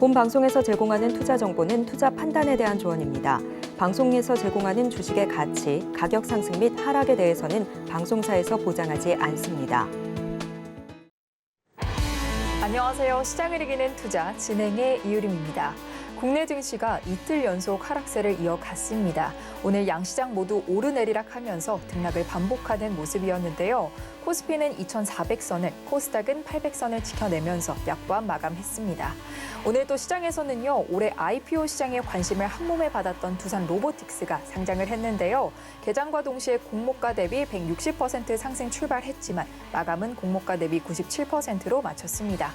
본 방송에서 제공하는 투자 정보는 투자 판단에 대한 조언입니다. 방송에서 제공하는 주식의 가치, 가격 상승 및 하락에 대해서는 방송사에서 보장하지 않습니다. 안녕하세요. 시장을 이기는 투자 진행의 이유림입니다. 국내 증시가 이틀 연속 하락세를 이어갔습니다. 오늘 양시장 모두 오르내리락하면서 등락을 반복하는 모습이었는데요. 코스피는 2,400선을, 코스닥은 800선을 지켜내면서 약보합 마감했습니다. 오늘 또 시장에서는요, 올해 IPO 시장에 관심을 한몸에 받았던 두산 로보틱스가 상장을 했는데요. 개장과 동시에 공모가 대비 160% 상승 출발했지만 마감은 공모가 대비 97%로 마쳤습니다.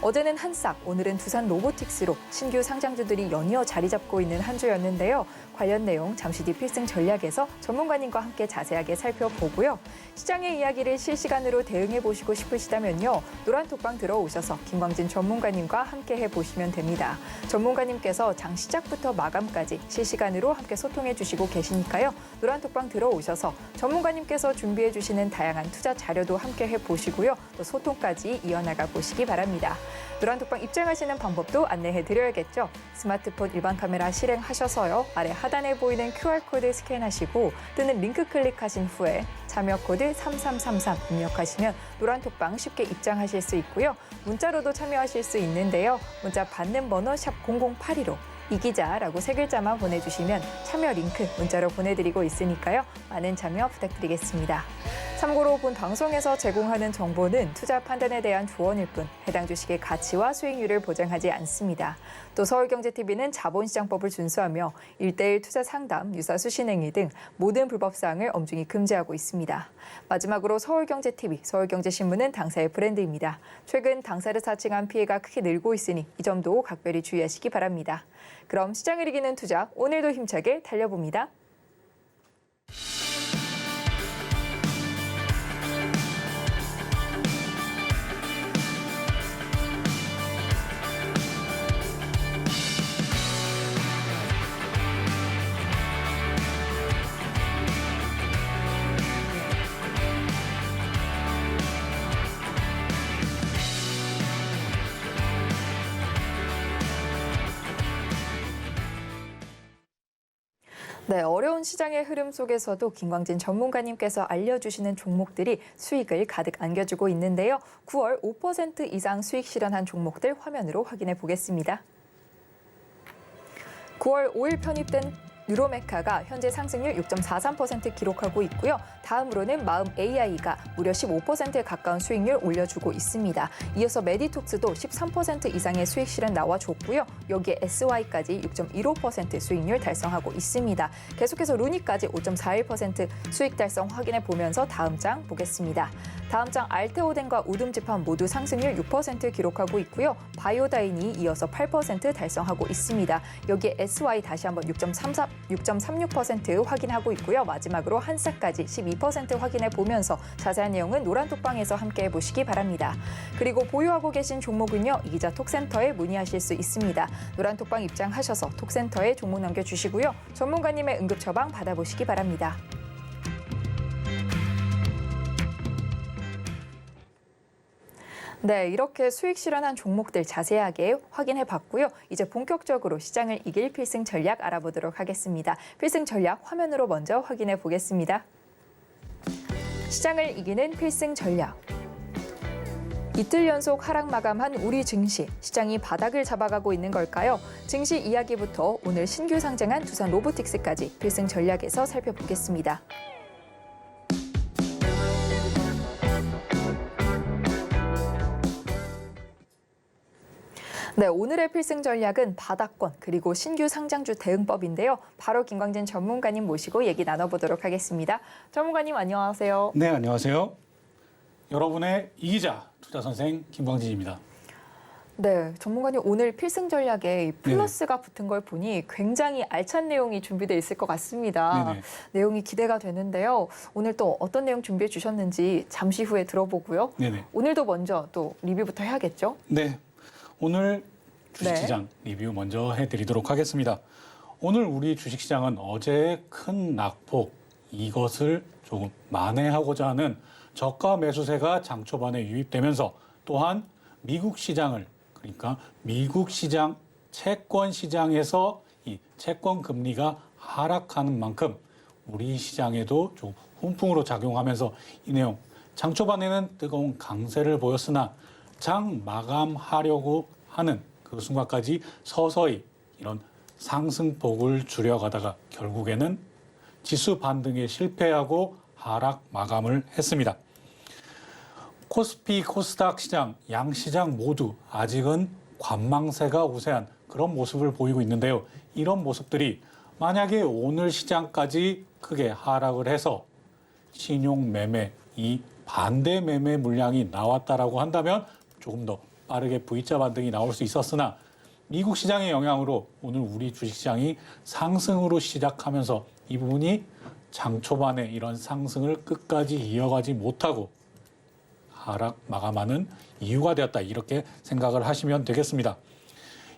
어제는 한싹, 오늘은 두산 로보틱스로 신규 상장주들이 연이어 자리 잡고 있는 한 주였는데요. 관련 내용 잠시 뒤 필승 전략에서 전문가님과 함께 자세하게 살펴보고요. 시장의 이야기를 실시간으로 대응해보시고 싶으시다면요. 노란톡방 들어오셔서 김광진 전문가님과 함께 해보시면 됩니다. 전문가님께서 장 시작부터 마감까지 실시간으로 함께 소통해주시고 계시니까요. 노란톡방 들어오셔서 전문가님께서 준비해주시는 다양한 투자 자료도 함께 해보시고요. 또 소통까지 이어나가 보시기 바랍니다. 노란톡방 입장하시는 방법도 안내해드려야겠죠. 스마트폰 일반 카메라 실행하셔서요. 아래 하단에 보이는 QR코드 스캔하시고 뜨는 링크 클릭하신 후에 참여 코드 3333 입력하시면 노란톡방 쉽게 입장하실 수 있고요. 문자로도 참여하실 수 있는데요. 문자 받는 번호 샵 0082로 이기자라고 세 글자만 보내주시면 참여 링크 문자로 보내드리고 있으니까요. 많은 참여 부탁드리겠습니다. 참고로 본 방송에서 제공하는 정보는 투자 판단에 대한 조언일 뿐 해당 주식의 가치와 수익률을 보장하지 않습니다. 또 서울경제TV는 자본시장법을 준수하며 1:1 투자 상담, 유사 수신행위 등 모든 불법 사항을 엄중히 금지하고 있습니다. 마지막으로 서울경제TV, 서울경제신문은 당사의 브랜드입니다. 최근 당사를 사칭한 피해가 크게 늘고 있으니 이 점도 각별히 주의하시기 바랍니다. 그럼 시장을 이기는 투자, 오늘도 힘차게 달려봅니다. 네, 어려운 시장의 흐름 속에서도 김광진 전문가님께서 알려주시는 종목들이 수익을 가득 안겨주고 있는데요. 9월 5% 이상 수익 실현한 종목들 화면으로 확인해 보겠습니다. 9월 5일 편입된 뉴로메카가 현재 상승률 6.43% 기록하고 있고요. 다음으로는 마음 AI가 무려 15%에 가까운 수익률 올려주고 있습니다. 이어서 메디톡스도 13% 이상의 수익 실현 나와줬고요. 여기에 SY까지 6.15% 수익률 달성하고 있습니다. 계속해서 루니까지 5.41% 수익 달성 확인해 보면서 다음 장 보겠습니다. 다음 장 알테오덴과 우듬지판 모두 상승률 6% 기록하고 있고요. 바이오다인이 이어서 8% 달성하고 있습니다. 여기에 SY 다시 한번 6.36% 확인하고 있고요. 마지막으로 한사까지 12% 확인해 보면서 자세한 내용은 노란톡방에서 함께 보시기 바랍니다. 그리고 보유하고 계신 종목은요. 이기자 톡센터에 문의하실 수 있습니다. 노란톡방 입장하셔서 톡센터에 종목 남겨주시고요. 전문가님의 응급 처방 받아보시기 바랍니다. 네, 이렇게 수익 실현한 종목들 자세하게 확인해 봤고요. 이제 본격적으로 시장을 이길 필승 전략 알아보도록 하겠습니다. 필승 전략 화면으로 먼저 확인해 보겠습니다. 시장을 이기는 필승 전략. 이틀 연속 하락 마감한 우리 증시, 시장이 바닥을 잡아가고 있는 걸까요? 증시 이야기부터 오늘 신규 상장한 두산 로보틱스까지 필승 전략에서 살펴보겠습니다. 네, 오늘의 필승 전략은 바닥권 그리고 신규 상장주 대응법인데요. 바로 김광진 전문가님 모시고 얘기 나눠보도록 하겠습니다. 전문가님 안녕하세요. 네, 안녕하세요. 여러분의 이기자 투자 선생 김광진입니다. 네, 전문가님 오늘 필승 전략에 플러스가 붙은 걸 보니 굉장히 알찬 내용이 준비되어 있을 것 같습니다. 네네. 내용이 기대가 되는데요. 오늘 또 어떤 내용 준비해 주셨는지 잠시 후에 들어보고요. 네네. 오늘도 먼저 또 리뷰부터 해야겠죠? 네, 오늘 주식시장 리뷰 먼저 해드리도록 하겠습니다. 오늘 우리 주식시장은 어제의 큰 낙폭, 이것을 조금 만회하고자 하는 저가 매수세가 장 초반에 유입되면서 또한 미국 시장을, 그러니까 미국 시장 채권 시장에서 이 채권 금리가 하락하는 만큼 우리 시장에도 좀 훈풍으로 작용하면서 이 내용 장 초반에는 뜨거운 강세를 보였으나 장 마감하려고 하는 그 순간까지 서서히 이런 상승폭을 줄여가다가 결국에는 지수 반등에 실패하고 하락 마감을 했습니다. 코스피, 코스닥 시장, 양시장 모두 아직은 관망세가 우세한 그런 모습을 보이고 있는데요. 이런 모습들이 만약에 오늘 시장까지 크게 하락을 해서 신용 매매, 이 반대 매매 물량이 나왔다라고 한다면 조금 더 빠르게 V자 반등이 나올 수 있었으나 미국 시장의 영향으로 오늘 우리 주식시장이 상승으로 시작하면서 이 부분이 장 초반에 이런 상승을 끝까지 이어가지 못하고 하락 마감하는 이유가 되었다. 이렇게 생각을 하시면 되겠습니다.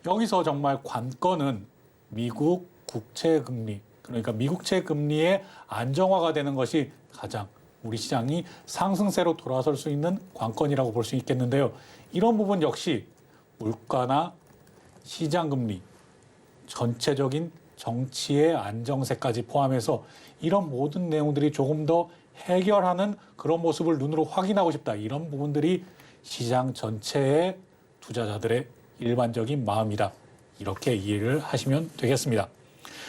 여기서 정말 관건은 미국 국채 금리, 그러니까 미국채 금리의 안정화가 되는 것이 가장 우리 시장이 상승세로 돌아설 수 있는 관건이라고 볼 수 있겠는데요. 이런 부분 역시 물가나 시장 금리, 전체적인 정치의 안정세까지 포함해서 이런 모든 내용들이 조금 더 해결하는 그런 모습을 눈으로 확인하고 싶다. 이런 부분들이 시장 전체의 투자자들의 일반적인 마음이다. 이렇게 이해를 하시면 되겠습니다.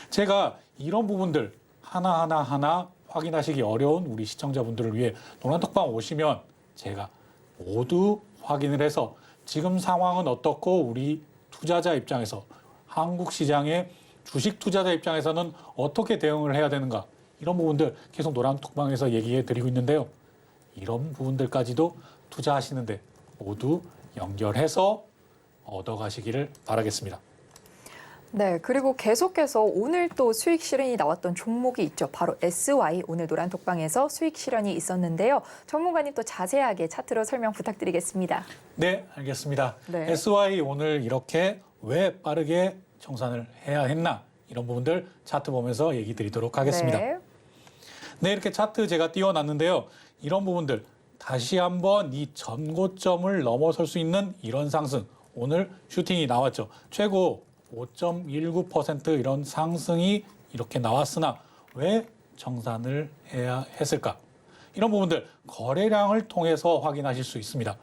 제가 이런 부분들 하나하나 확인하시기 어려운 우리 시청자분들을 위해 노란톡방 오시면 제가 모두 확인을 해서 지금 상황은 어떻고 우리 투자자 입장에서 한국 시장의 주식 투자자 입장에서는 어떻게 대응을 해야 되는가 이런 부분들 계속 노란톡방에서 얘기해 드리고 있는데요. 이런 부분들까지도 투자하시는데 모두 연결해서 얻어가시기를 바라겠습니다. 네, 그리고 계속해서 오늘 또 수익 실현이 나왔던 종목이 있죠. 바로 SY, 오늘 노란톡방에서 수익 실현이 있었는데요. 전문가님 또 자세하게 차트로 설명 부탁드리겠습니다. 네, 알겠습니다. 네. SY 오늘 이렇게 왜 빠르게 청산을 해야 했나 이런 부분들 차트 보면서 얘기 드리도록 하겠습니다. 네. 네, 이렇게 차트 제가 띄워놨는데요. 이런 부분들 다시 한번 이 전고점을 넘어설 수 있는 이런 상승. 오늘 슈팅이 나왔죠. 최고 5.19% 이런 상승이 이렇게 나왔으나 왜 청산을 해야 했을까? 이런 부분들 거래량을 통해서 확인하실 수 있습니다.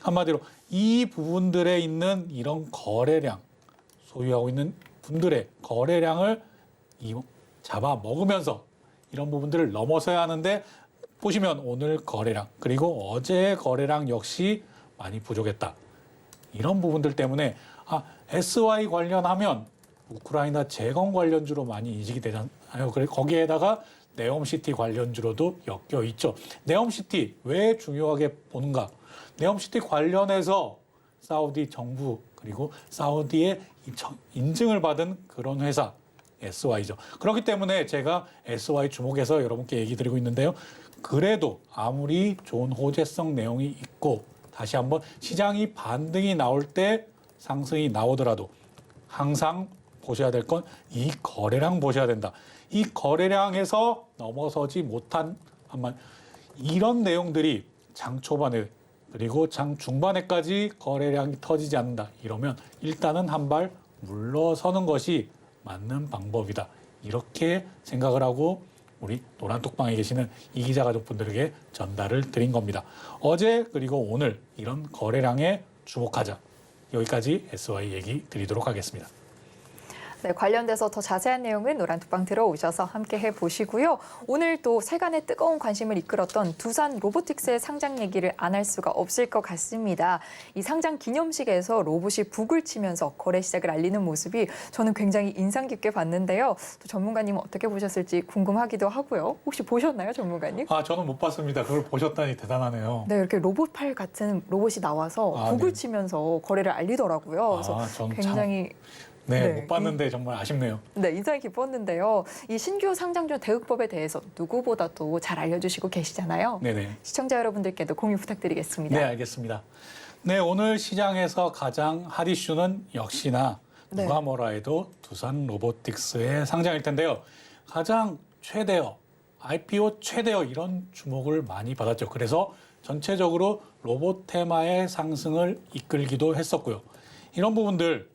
한마디로 이 부분들에 있는 이런 거래량, 소유하고 있는 분들의 거래량을 잡아 먹으면서 이런 부분들을 넘어서야 하는데 보시면 오늘 거래량 그리고 어제의 거래량 역시 많이 부족했다. 이런 부분들 때문에 SY 관련하면 우크라이나 재건 관련주로 많이 인식이 되잖아요. 그래서 거기에다가 네옴시티 관련주로도 엮여 있죠. 네옴시티 왜 중요하게 보는가? 네옴시티 관련해서 사우디 정부 그리고 사우디의 인증을 받은 그런 회사 SY죠. 그렇기 때문에 제가 SY 주목해서 여러분께 얘기 드리고 있는데요. 그래도 아무리 좋은 호재성 내용이 있고 다시 한번 시장이 반등이 나올 때 상승이 나오더라도 항상 보셔야 될 건 이 거래량 보셔야 된다. 이 거래량에서 넘어서지 못한 이런 내용들이 장 초반에 그리고 장 중반에까지 거래량이 터지지 않는다. 이러면 일단은 한 발 물러서는 것이 맞는 방법이다. 이렇게 생각을 하고 우리 노란톡방에 계시는 이 기자 가족분들에게 전달을 드린 겁니다. 어제 그리고 오늘 이런 거래량에 주목하자. 여기까지 SY 얘기 드리도록 하겠습니다. 네, 관련돼서 더 자세한 내용은 노란톡방 들어오셔서 함께 해보시고요. 오늘 또 세간의 뜨거운 관심을 이끌었던 두산 로보틱스의 상장 얘기를 안 할 수가 없을 것 같습니다. 이 상장 기념식에서 로봇이 북을 치면서 거래 시작을 알리는 모습이 저는 굉장히 인상 깊게 봤는데요. 또 전문가님은 어떻게 보셨을지 궁금하기도 하고요. 혹시 보셨나요, 전문가님? 저는 못 봤습니다. 그걸 보셨다니 대단하네요. 네, 이렇게 로봇팔 같은 로봇이 나와서 북을 네. 치면서 거래를 알리더라고요. 그래서 굉장히 네, 못 봤는데 정말 아쉽네요. 네, 인상이 깊었는데요. 이 신규 상장주 대응법에 대해서 누구보다도 잘 알려주시고 계시잖아요. 네네. 시청자 여러분들께도 공유 부탁드리겠습니다. 네, 알겠습니다. 네, 오늘 시장에서 가장 핫 이슈는 역시나 누가 뭐라 해도 두산 로보틱스의 상장일 텐데요. 가장 최대어, IPO 최대어 이런 주목을 많이 받았죠. 그래서 전체적으로 로봇 테마의 상승을 이끌기도 했었고요. 이런 부분들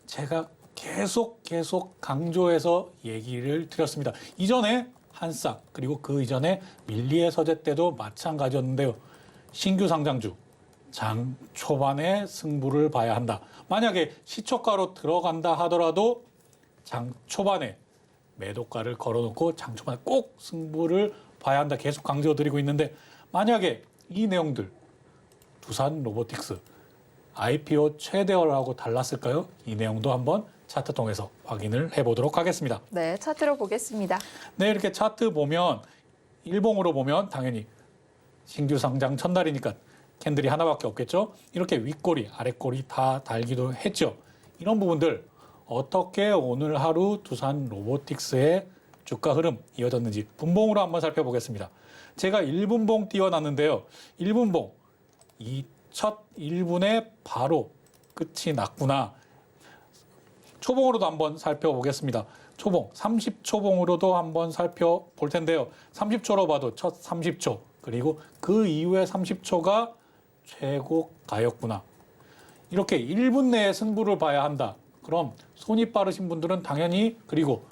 제가 계속 강조해서 얘기를 드렸습니다. 이전에 한싹 그리고 그 이전에 밀리의 서재 때도 마찬가지였는데요. 신규 상장주 장 초반에 승부를 봐야 한다. 만약에 시초가로 들어간다 하더라도 장 초반에 매도가를 걸어놓고 장 초반에 꼭 승부를 봐야 한다. 계속 강조드리고 있는데 만약에 이 내용들 두산 로보틱스 IPO 최대월하고 달랐을까요? 이 내용도 한번 차트 통해서 확인을 해보도록 하겠습니다. 네, 차트로 보겠습니다. 네, 이렇게 차트 보면 일봉으로 보면 당연히 신규 상장 첫날이니까 캔들이 하나밖에 없겠죠. 이렇게 윗꼬리, 아랫꼬리 다 달기도 했죠. 이런 부분들 어떻게 오늘 하루 두산 로보틱스의 주가 흐름 이어졌는지 분봉으로 한번 살펴보겠습니다. 제가 1분봉 띄워놨는데요. 1분봉, 이 첫 1분에 바로 끝이 났구나. 초봉으로도 한번 살펴보겠습니다. 초봉, 30초봉으로도 한번 살펴볼 텐데요. 30초로 봐도 첫 30초, 그리고 그 이후에 30초가 최고가였구나. 이렇게 1분 내에 승부를 봐야 한다. 그럼 손이 빠르신 분들은 당연히, 그리고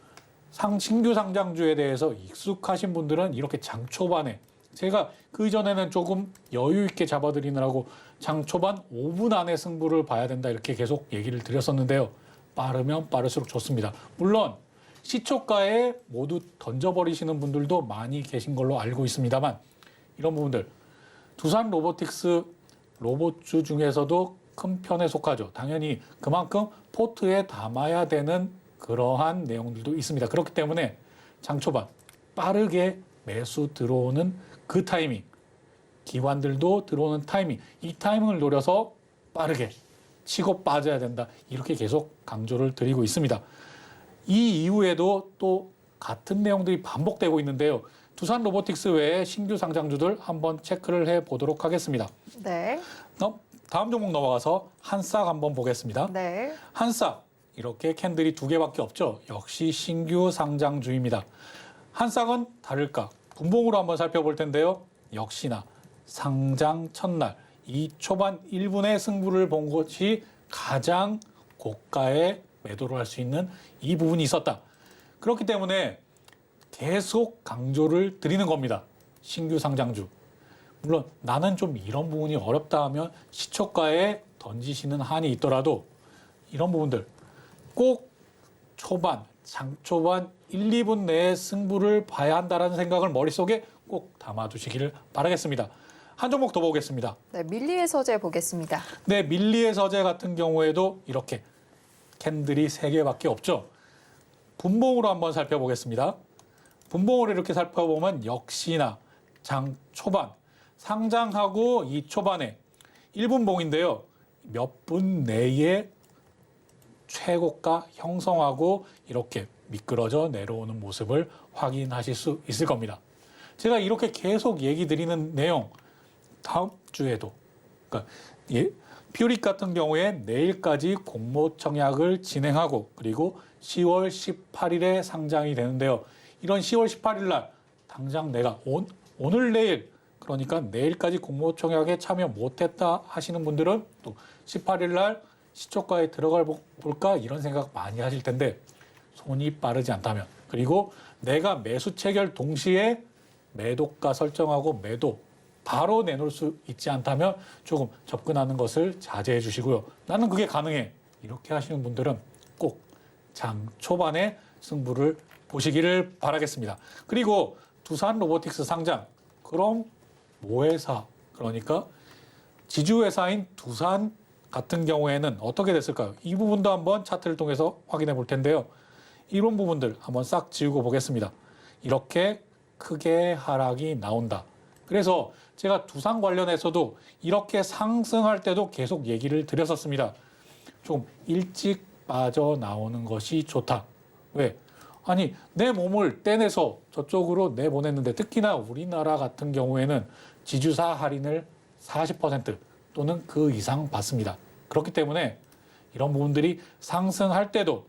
신규 상장주에 대해서 익숙하신 분들은 이렇게 장 초반에, 제가 그 이전에는 조금 여유 있게 잡아드리느라고 장 초반 5분 안에 승부를 봐야 된다 이렇게 계속 얘기를 드렸었는데요. 빠르면 빠를수록 좋습니다. 물론 시초가에 모두 던져버리시는 분들도 많이 계신 걸로 알고 있습니다만 이런 부분들 두산 로보틱스 로봇주 중에서도 큰 편에 속하죠. 당연히 그만큼 포트에 담아야 되는 그러한 내용들도 있습니다. 그렇기 때문에 장 초반 빠르게 매수 들어오는 그 타이밍, 기관들도 들어오는 타이밍, 이 타이밍을 노려서 빠르게 치고 빠져야 된다. 이렇게 계속 강조를 드리고 있습니다. 이 이후에도 또 같은 내용들이 반복되고 있는데요. 두산 로보틱스 외에 신규 상장주들 한번 체크를 해보도록 하겠습니다. 네. 다음 종목 넘어가서 한싹 한번 보겠습니다. 네. 한싹, 이렇게 캔들이 2개밖에 없죠. 역시 신규 상장주입니다. 한싹은 다를까? 분봉으로 한번 살펴볼 텐데요. 역시나 상장 첫날 이 초반 1분의 승부를 본 것이 가장 고가에 매도를 할 수 있는 이 부분이 있었다. 그렇기 때문에 계속 강조를 드리는 겁니다. 신규 상장주. 물론 나는 좀 이런 부분이 어렵다 하면 시초가에 던지시는 한이 있더라도 이런 부분들 꼭 초반, 장초반 1, 2분 내에 승부를 봐야 한다는 생각을 머릿속에 꼭 담아두시기를 바라겠습니다. 한 종목 더 보겠습니다. 네, 밀리의 서재 보겠습니다. 네, 밀리의 서재 같은 경우에도 이렇게 캔들이 3개밖에 없죠. 분봉으로 한번 살펴보겠습니다. 분봉으로 이렇게 살펴보면 역시나 장 초반, 상장하고 이 초반에 1분봉인데요. 몇 분 내에 최고가 형성하고 이렇게 미끄러져 내려오는 모습을 확인하실 수 있을 겁니다. 제가 이렇게 계속 얘기 드리는 내용 다음 주에도 그러니까 퓨릭 같은 경우에 내일까지 공모 청약을 진행하고 그리고 10월 18일에 상장이 되는데요. 이런 10월 18일 날 당장 내가 오늘 내일 그러니까 내일까지 공모 청약에 참여 못했다 하시는 분들은 또 18일 날 시초가에 들어가 볼까 이런 생각 많이 하실 텐데 손이 빠르지 않다면 그리고 내가 매수 체결 동시에 매도가 설정하고 매도 바로 내놓을 수 있지 않다면 조금 접근하는 것을 자제해 주시고요. 나는 그게 가능해. 이렇게 하시는 분들은 꼭 장 초반에 승부를 보시기를 바라겠습니다. 그리고 두산 로보틱스 상장. 그럼 모회사 그러니까 지주회사인 두산 같은 경우에는 어떻게 됐을까요? 이 부분도 한번 차트를 통해서 확인해 볼 텐데요. 이런 부분들 한번 싹 지우고 보겠습니다. 이렇게 크게 하락이 나온다. 그래서 제가 두산 관련해서도 이렇게 상승할 때도 계속 얘기를 드렸었습니다. 좀 일찍 빠져나오는 것이 좋다. 왜? 아니 내 몸을 떼내서 저쪽으로 내보냈는데 특히나 우리나라 같은 경우에는 지주사 할인을 40% 또는 그 이상 받습니다. 그렇기 때문에 이런 부분들이 상승할 때도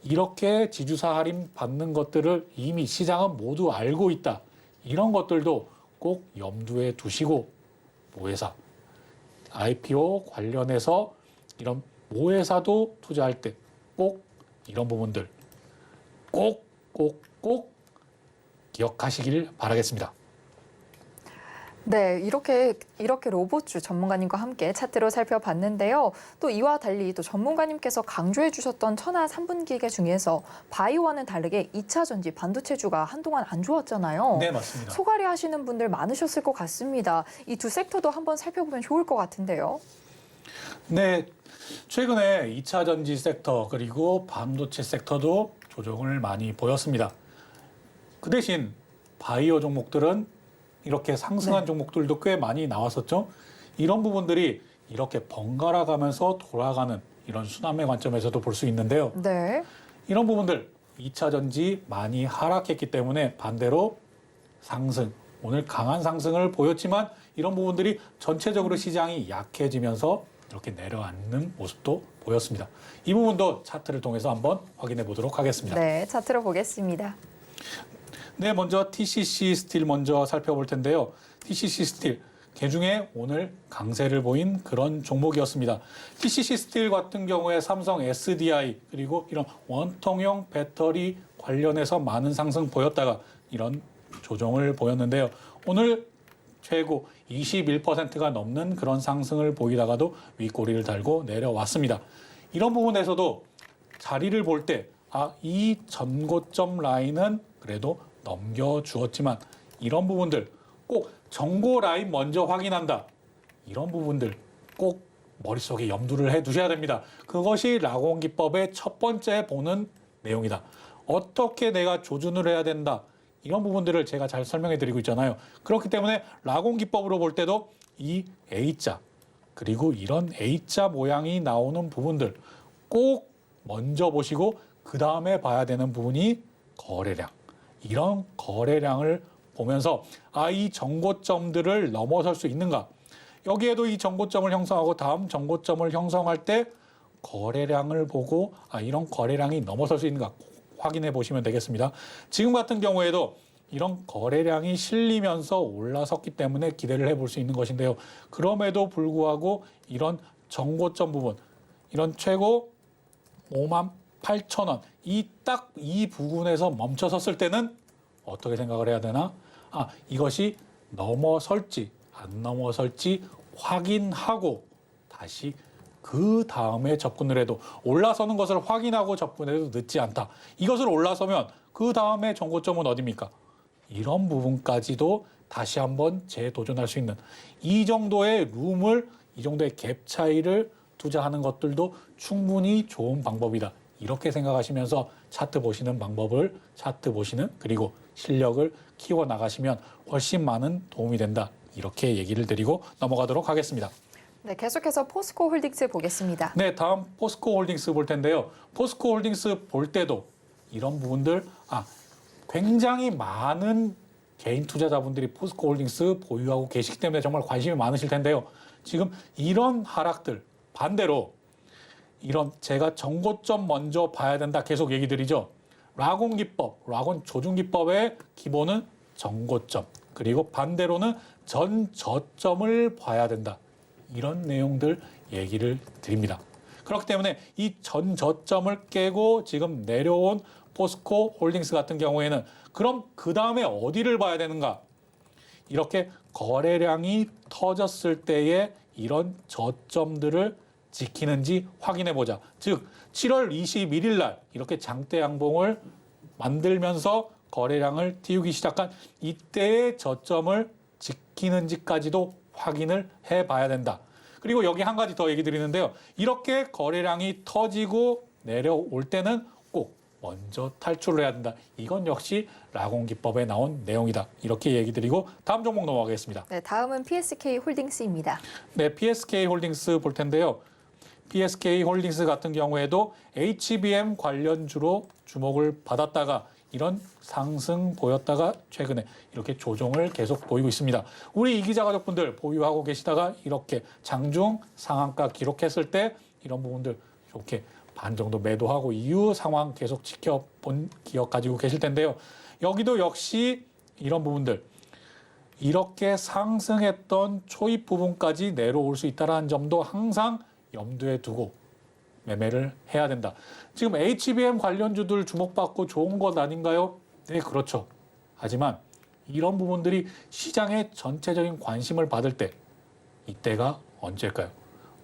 이렇게 지주사 할인 받는 것들을 이미 시장은 모두 알고 있다. 이런 것들도 꼭 염두에 두시고 모회사, IPO 관련해서 이런 모회사도 투자할 때 꼭 이런 부분들 꼭 기억하시길 바라겠습니다. 네, 이렇게 로봇주 전문가님과 함께 차트로 살펴봤는데요. 또 이와 달리 또 전문가님께서 강조해 주셨던 천하 3분기계 중에서 바이오와는 다르게 2차 전지 반도체주가 한동안 안 좋았잖아요. 네, 맞습니다. 소갈이 하시는 분들 많으셨을 것 같습니다. 이 두 섹터도 한번 살펴보면 좋을 것 같은데요. 네, 최근에 2차 전지 섹터 그리고 반도체 섹터도 조정을 많이 보였습니다. 그 대신 바이오 종목들은 이렇게 상승한 종목들도 꽤 많이 나왔었죠. 이런 부분들이 이렇게 번갈아 가면서 돌아가는 이런 순환매 관점에서도 볼 수 있는데요. 네. 이런 부분들 2차 전지 많이 하락했기 때문에 반대로 상승, 오늘 강한 상승을 보였지만 이런 부분들이 전체적으로 시장이 약해지면서 이렇게 내려앉는 모습도 보였습니다. 이 부분도 차트를 통해서 한번 확인해 보도록 하겠습니다. 네, 차트로 보겠습니다. 네, 먼저 TCC 스틸 먼저 살펴볼 텐데요. TCC 스틸, 개중에 오늘 강세를 보인 그런 종목이었습니다. TCC 스틸 같은 경우에 삼성 SDI 그리고 이런 원통형 배터리 관련해서 많은 상승 보였다가 이런 조정을 보였는데요. 오늘 최고 21%가 넘는 그런 상승을 보이다가도 윗꼬리를 달고 내려왔습니다. 이런 부분에서도 자리를 볼 때, 이 전고점 라인은 그래도 넘겨주었지만 이런 부분들 꼭 전고 라인 먼저 확인한다. 이런 부분들 꼭 머릿속에 염두를 해두셔야 됩니다. 그것이 라곤기법의 첫 번째 보는 내용이다. 어떻게 내가 조준을 해야 된다. 이런 부분들을 제가 잘 설명해 드리고 있잖아요. 그렇기 때문에 라곤기법으로 볼 때도 이 A자 그리고 이런 A자 모양이 나오는 부분들 꼭 먼저 보시고 그 다음에 봐야 되는 부분이 거래량. 이런 거래량을 보면서 이 정고점들을 넘어설 수 있는가. 여기에도 이 정고점을 형성하고 다음 정고점을 형성할 때 거래량을 보고 이런 거래량이 넘어설 수 있는가 확인해 보시면 되겠습니다. 지금 같은 경우에도 이런 거래량이 실리면서 올라섰기 때문에 기대를 해볼 수 있는 것인데요. 그럼에도 불구하고 이런 정고점 부분, 이런 최고 58,000원, 딱 이 부분에서 멈춰섰을 때는 어떻게 생각을 해야 되나? 이것이 넘어설지 안 넘어설지 확인하고 다시 그 다음에 접근을 해도 올라서는 것을 확인하고 접근해도 늦지 않다. 이것을 올라서면 그 다음에 정고점은 어디입니까? 이런 부분까지도 다시 한번 재도전할 수 있는 이 정도의 룸을, 이 정도의 갭 차이를 투자하는 것들도 충분히 좋은 방법이다. 이렇게 생각하시면서 차트 보시는 방법을 차트 보시는 그리고 실력을 키워 나가시면 훨씬 많은 도움이 된다. 이렇게 얘기를 드리고 넘어가도록 하겠습니다. 네, 계속해서 포스코 홀딩스 보겠습니다. 네, 다음 포스코 홀딩스 볼 텐데요. 포스코 홀딩스 볼 때도 이런 부분들 굉장히 많은 개인 투자자분들이 포스코 홀딩스 보유하고 계시기 때문에 정말 관심이 많으실 텐데요. 지금 이런 하락들 반대로 이런 제가 정고점 먼저 봐야 된다 계속 얘기 드리죠. 라곤 기법, 라곤 조준 기법의 기본은 정고점 그리고 반대로는 전 저점을 봐야 된다. 이런 내용들 얘기를 드립니다. 그렇기 때문에 이 전 저점을 깨고 지금 내려온 포스코 홀딩스 같은 경우에는 그럼 그 다음에 어디를 봐야 되는가? 이렇게 거래량이 터졌을 때에 이런 저점들을 지키는지 확인해 보자. 즉 7월 21일 날 이렇게 장대 양봉을 만들면서 거래량을 띄우기 시작한 이때의 저점을 지키는지까지도 확인을 해봐야 된다. 그리고 여기 한 가지 더 얘기 드리는데요. 이렇게 거래량이 터지고 내려올 때는 꼭 먼저 탈출을 해야 된다. 이건 역시 라곤 기법에 나온 내용이다. 이렇게 얘기 드리고 다음 종목 넘어가겠습니다. 네, 다음은 PSK 홀딩스입니다. 네, PSK 홀딩스 볼 텐데요. PSK 홀딩스 같은 경우에도 HBM 관련주로 주목을 받았다가 이런 상승 보였다가 최근에 이렇게 조정을 계속 보이고 있습니다. 우리 이기자 가족분들 보유하고 계시다가 이렇게 장중 상한가 기록했을 때 이런 부분들 이렇게 반 정도 매도하고 이후 상황 계속 지켜본 기억 가지고 계실 텐데요. 여기도 역시 이런 부분들 이렇게 상승했던 초입 부분까지 내려올 수 있다는 점도 항상 염두에 두고 매매를 해야 된다. 지금 HBM 관련주들 주목받고 좋은 것 아닌가요? 네, 그렇죠. 하지만 이런 부분들이 시장의 전체적인 관심을 받을 때 이때가 언제일까요?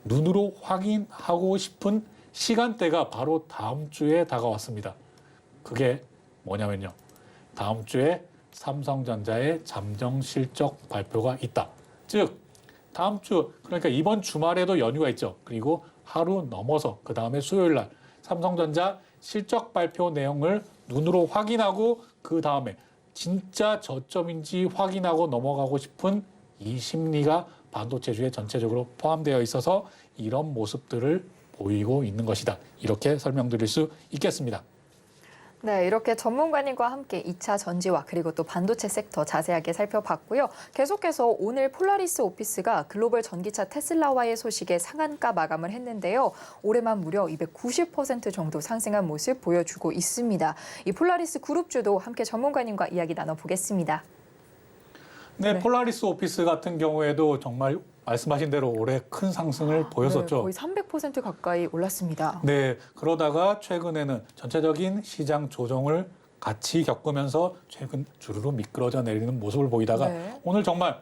눈으로 확인하고 싶은 시간대가 바로 다음 주에 다가왔습니다. 그게 뭐냐면요. 다음 주에 삼성전자의 잠정 실적 발표가 있다. 즉 다음 주 그러니까 이번 주말에도 연휴가 있죠. 그리고 하루 넘어서 그 다음에 수요일 날 삼성전자 실적 발표 내용을 눈으로 확인하고 그 다음에 진짜 저점인지 확인하고 넘어가고 싶은 이 심리가 반도체주에 전체적으로 포함되어 있어서 이런 모습들을 보이고 있는 것이다. 이렇게 설명드릴 수 있겠습니다. 네, 이렇게 전문가님과 함께 2차 전지와 그리고 또 반도체 섹터 자세하게 살펴봤고요. 계속해서 오늘 폴라리스 오피스가 글로벌 전기차 테슬라와의 소식에 상한가 마감을 했는데요. 올해만 무려 290% 정도 상승한 모습 보여주고 있습니다. 이 폴라리스 그룹주도 함께 전문가님과 이야기 나눠보겠습니다. 네, 폴라리스 오피스 같은 경우에도 정말 말씀하신 대로 올해 큰 상승을 보였었죠. 네, 거의 300% 가까이 올랐습니다. 네, 그러다가 최근에는 전체적인 시장 조정을 같이 겪으면서 최근 주르르 미끄러져 내리는 모습을 보이다가 네. 오늘 정말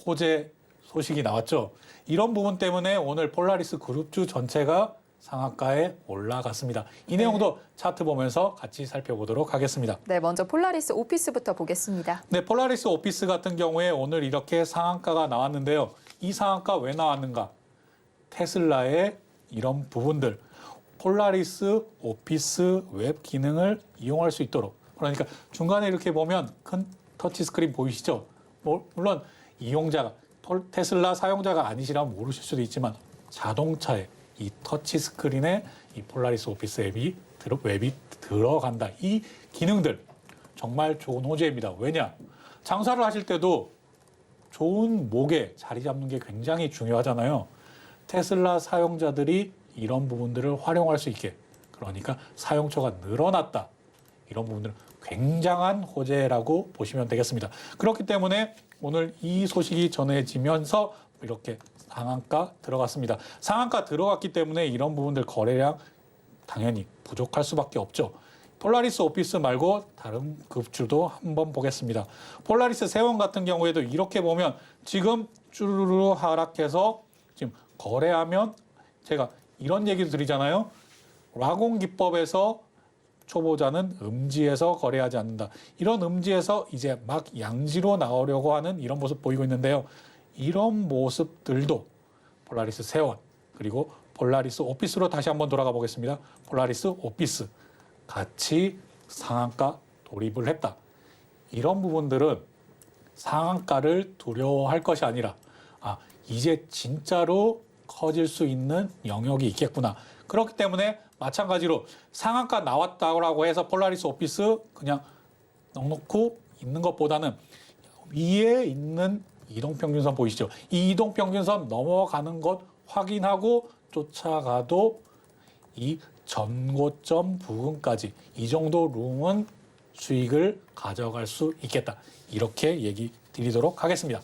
호재 소식이 나왔죠. 이런 부분 때문에 오늘 폴라리스 그룹주 전체가 상한가에 올라갔습니다. 이 내용도 차트 보면서 같이 살펴보도록 하겠습니다. 네, 먼저 폴라리스 오피스부터 보겠습니다. 네, 폴라리스 오피스 같은 경우에 오늘 이렇게 상한가가 나왔는데요. 이 상한가 왜 나왔는가? 테슬라의 이런 부분들, 폴라리스 오피스 웹 기능을 이용할 수 있도록. 그러니까 중간에 이렇게 보면 큰 터치 스크린 보이시죠? 물론 이용자가 테슬라 사용자가 아니시라면 모르실 수도 있지만 자동차에 이 터치 스크린에 이 폴라리스 오피스 웹이 들어간다. 이 기능들 정말 좋은 호재입니다. 왜냐? 장사를 하실 때도 좋은 목에 자리 잡는 게 굉장히 중요하잖아요. 테슬라 사용자들이 이런 부분들을 활용할 수 있게, 그러니까 사용처가 늘어났다. 이런 부분들은 굉장한 호재라고 보시면 되겠습니다. 그렇기 때문에 오늘 이 소식이 전해지면서 이렇게 상한가 들어갔습니다. 상한가 들어갔기 때문에 이런 부분들 거래량 당연히 부족할 수밖에 없죠. 폴라리스 오피스 말고 다른 급주도 한번 보겠습니다. 폴라리스 세원 같은 경우에도 이렇게 보면 지금 쭈루루 하락해서 지금 거래하면 제가 이런 얘기도 드리잖아요. 라공 기법에서 초보자는 음지에서 거래하지 않는다. 이런 음지에서 이제 막 양지로 나오려고 하는 이런 모습 보이고 있는데요. 이런 모습들도 폴라리스 세원 그리고 폴라리스 오피스로 다시 한번 돌아가 보겠습니다. 폴라리스 오피스 같이 상한가 돌입을 했다. 이런 부분들은 상한가를 두려워할 것이 아니라 이제 진짜로 커질 수 있는 영역이 있겠구나. 그렇기 때문에 마찬가지로 상한가 나왔다고 해서 폴라리스 오피스 그냥 넉넉히 있는 것보다는 위에 있는 이동평균선 보이시죠? 이 이동평균선 넘어가는 것 확인하고 쫓아가도 이 전고점 부근까지 이 정도 룸은 수익을 가져갈 수 있겠다. 이렇게 얘기 드리도록 하겠습니다.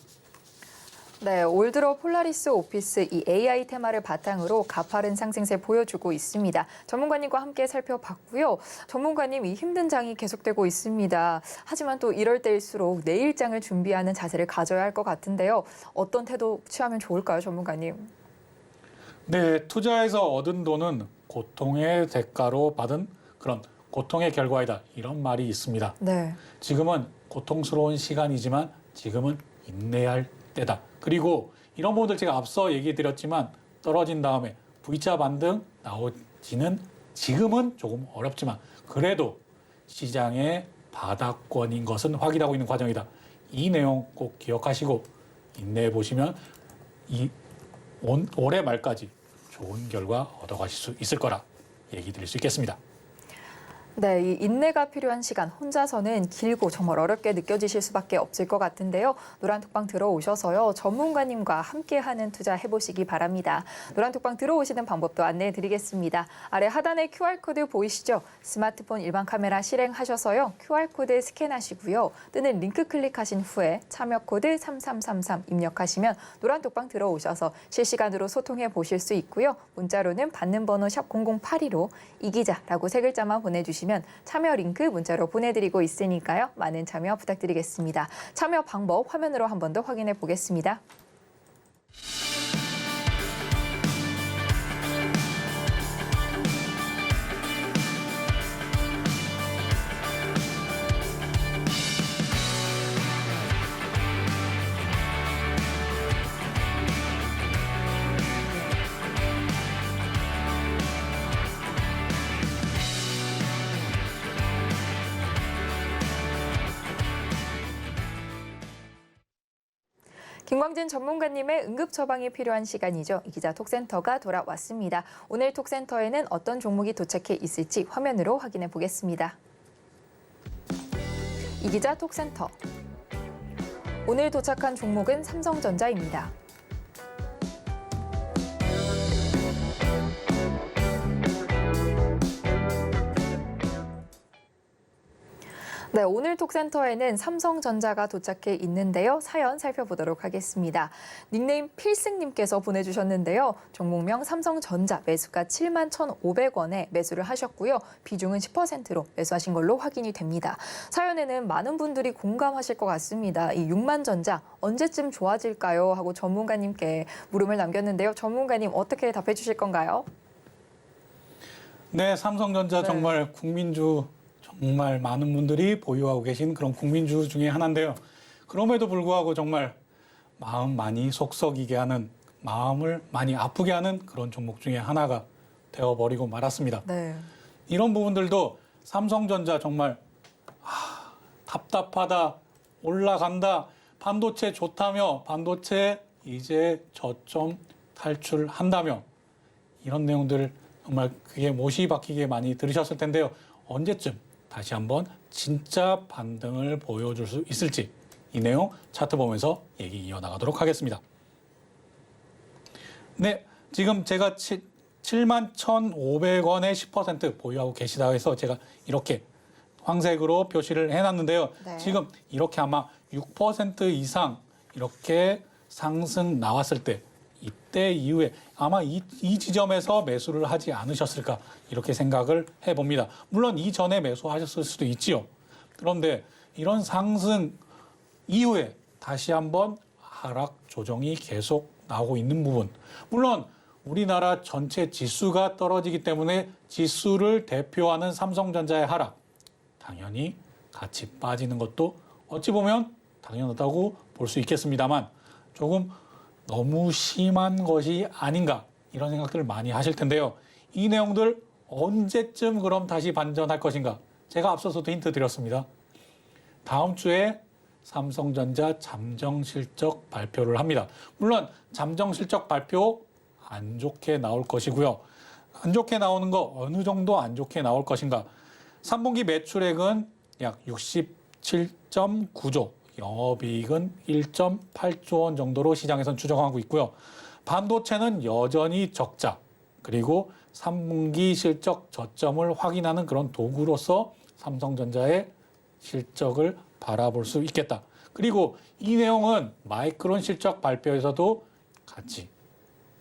네, 올 들어 폴라리스 오피스 이 AI 테마를 바탕으로 가파른 상승세 보여주고 있습니다. 전문가님과 함께 살펴봤고요. 전문가님 이 힘든 장이 계속되고 있습니다. 하지만 또 이럴 때일수록 내일장을 준비하는 자세를 가져야 할 것 같은데요. 어떤 태도 취하면 좋을까요, 전문가님? 네, 투자해서 얻은 돈은 고통의 대가로 받은 그런 고통의 결과이다. 이런 말이 있습니다. 네. 지금은 고통스러운 시간이지만 지금은 인내해야 할 때다. 그리고 이런 부분들 제가 앞서 얘기 드렸지만 떨어진 다음에 V자 반등 나오지는 지금은 조금 어렵지만 그래도 시장의 바닥권인 것은 확인하고 있는 과정이다. 이 내용 꼭 기억하시고 인내해 보시면 올해 말까지 좋은 결과 얻어가실 수 있을 거라 얘기 드릴 수 있겠습니다. 네, 이 인내가 필요한 시간 혼자서는 길고 정말 어렵게 느껴지실 수밖에 없을 것 같은데요. 노란톡방 들어오셔서요. 전문가님과 함께하는 투자 해보시기 바랍니다. 노란톡방 들어오시는 방법도 안내해 드리겠습니다. 아래 하단에 QR코드 보이시죠? 스마트폰 일반 카메라 실행하셔서요. QR코드 스캔하시고요. 뜨는 링크 클릭하신 후에 참여 코드 3333 입력하시면 노란톡방 들어오셔서 실시간으로 소통해 보실 수 있고요. 문자로는 받는 번호 샵 0082로 이기자라고 세 글자만 보내주시면 참여 링크 문자로 보내드리고 있으니까요. 많은 참여 부탁드리겠습니다. 참여 방법 화면으로 한 번 더 확인해 보겠습니다. 김광진 전문가님의 응급 처방이 필요한 시간이죠. 이기자 톡센터가 돌아왔습니다. 오늘 톡센터에는 어떤 종목이 도착해 있을지 화면으로 확인해 보겠습니다. 이기자 톡센터. 오늘 도착한 종목은 삼성전자입니다. 네, 오늘 톡센터에는 삼성전자가 도착해 있는데요. 사연 살펴보도록 하겠습니다. 닉네임 필승님께서 보내주셨는데요. 종목명 삼성전자 매수가 71,500원에 매수를 하셨고요. 비중은 10%로 매수하신 걸로 확인이 됩니다. 사연에는 많은 분들이 공감하실 것 같습니다. 이 6만전자 언제쯤 좋아질까요? 하고 전문가님께 물음을 남겼는데요. 전문가님 어떻게 답해 주실 건가요? 네, 삼성전자 정말 국민주 정말 많은 분들이 보유하고 계신 그런 국민주 중에 하나인데요. 그럼에도 불구하고 정말 마음 많이 속썩이게 하는, 마음을 많이 아프게 하는 그런 종목 중에 하나가 되어버리고 말았습니다. 네. 이런 부분들도 삼성전자 정말 답답하다, 올라간다, 반도체 좋다며, 반도체 이제 저점 탈출한다며, 이런 내용들 정말 그게 못이 박히게 많이 들으셨을 텐데요. 언제쯤 다시 한번 진짜 반등을 보여줄 수 있을지 이 내용 차트 보면서 얘기 이어나가도록 하겠습니다. 네, 지금 제가 71,500원에 10% 보유하고 계시다고 해서 제가 이렇게 황색으로 표시를 해놨는데요. 네. 지금 이렇게 아마 6% 이상 이렇게 상승 나왔을 때 이때 이후에 아마 이 지점에서 매수를 하지 않으셨을까 이렇게 생각을 해봅니다. 물론 이전에 매수하셨을 수도 있지요. 그런데 이런 상승 이후에 다시 한번 하락 조정이 계속 나오고 있는 부분. 물론 우리나라 전체 지수가 떨어지기 때문에 지수를 대표하는 삼성전자의 하락. 당연히 같이 빠지는 것도 어찌 보면 당연하다고 볼 수 있겠습니다만 조금 너무 심한 것이 아닌가 이런 생각들을 많이 하실 텐데요. 이 내용들 언제쯤 그럼 다시 반전할 것인가? 제가 앞서서도 힌트 드렸습니다. 다음 주에 삼성전자 잠정 실적 발표를 합니다. 물론 잠정 실적 발표 안 좋게 나올 것이고요. 안 좋게 나오는 거 어느 정도 안 좋게 나올 것인가? 3분기 매출액은 약 67.9조, 영업이익은 1.8조 원 정도로 시장에선 추정하고 있고요. 반도체는 여전히 적자, 그리고 3분기 실적 저점을 확인하는 그런 도구로서 삼성전자의 실적을 바라볼 수 있겠다. 그리고 이 내용은 마이크론 실적 발표에서도 같이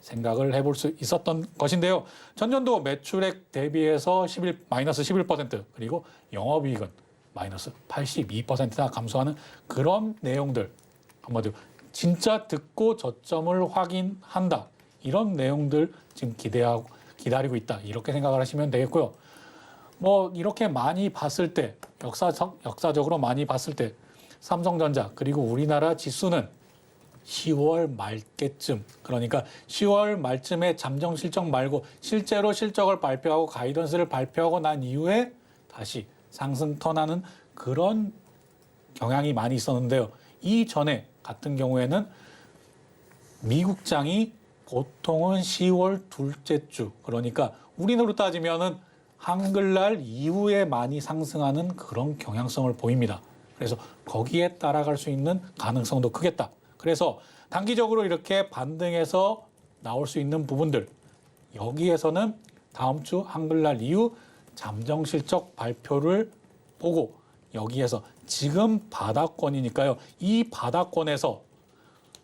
생각을 해볼 수 있었던 것인데요. 전년도 매출액 대비해서 마이너스 11%, 그리고 영업이익은 마이너스 82%나 감소하는 그런 내용들, 한마디로 진짜 듣고 저점을 확인한다. 이런 내용들 지금 기다리고 있다. 이렇게 생각을 하시면 되겠고요. 뭐 이렇게 많이 봤을 때, 역사적으로 많이 봤을 때 삼성전자 그리고 우리나라 지수는 10월 말께쯤, 그러니까 10월 말쯤에 잠정 실적 말고 실제로 실적을 발표하고 가이던스를 발표하고 난 이후에 다시 상승 턴하는 그런 경향이 많이 있었는데요. 이전에 같은 경우에는 미국장이 보통은 10월 둘째 주, 그러니까 우리나라로 따지면은 한글날 이후에 많이 상승하는 그런 경향성을 보입니다. 그래서 거기에 따라갈 수 있는 가능성도 크겠다. 그래서 단기적으로 이렇게 반등해서 나올 수 있는 부분들, 여기에서는 다음 주 한글날 이후 잠정 실적 발표를 보고 여기에서 지금 바닥권이니까요. 이 바닥권에서